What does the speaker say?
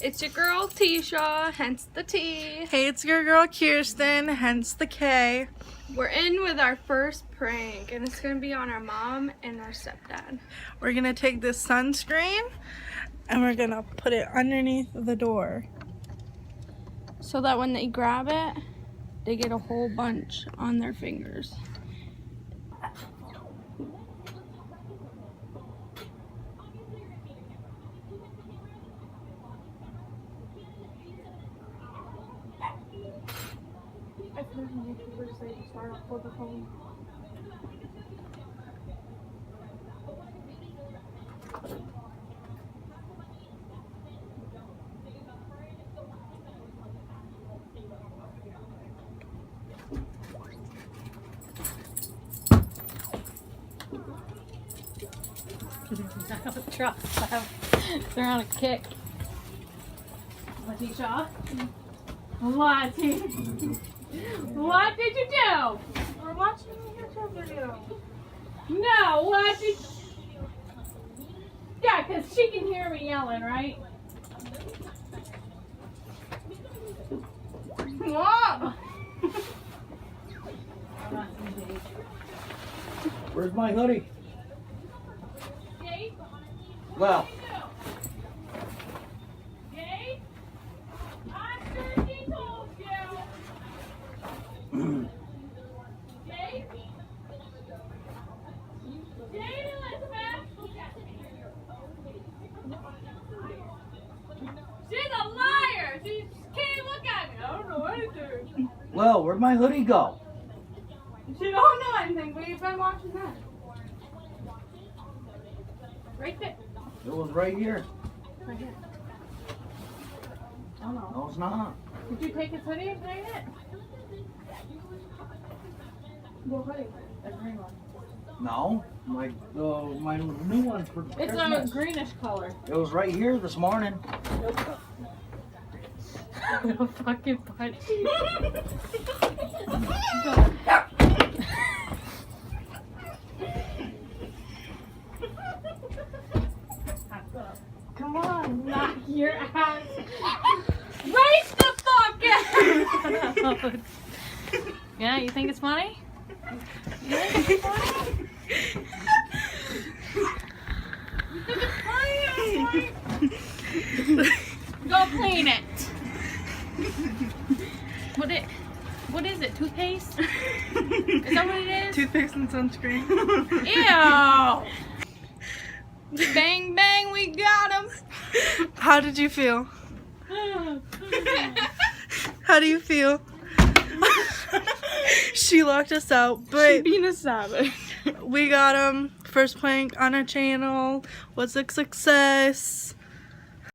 It's your girl Tisha, hence the T. Hey, it's your girl Kirsten, hence the K. We're in with our first prank, and it's gonna be on our mom and our stepdad. We're gonna take this sunscreen and we're gonna put it underneath the door. So that when they grab it, they get a whole bunch on their fingers. I've heard YouTubers say to start off with a phone. I don't trust them. They're on a kick. Letitia? What did you do? We're watching a YouTube video. No, what did... Yeah, because she can hear me yelling, right? Mom! Where's my hoodie? Jade? Well, Jade? I sure she told you. Jade? Jade Elizabeth? She's a liar! She can't look at me. I don't know anything. well, where'd my hoodie go? She don't know anything. We've been watching that. Right there. It was right here. Right here. Oh no. No, it's not. Did you take his hoodie and hang it? What hoodie? The green one. No, my new one for It's Christmas. a greenish color. It was right here this morning. No fucking punch. Come on, knock your ass. Race the fuck out! Yeah, you think it's funny? You think it's funny? You think it's funny? Go clean it. What is it? Toothpaste? Is that what it is? Toothpaste and sunscreen. Ew! Bang, bang, we got him. How did you feel? How do you feel? She locked us out, but Being a savage. we got first prank on our channel was a success.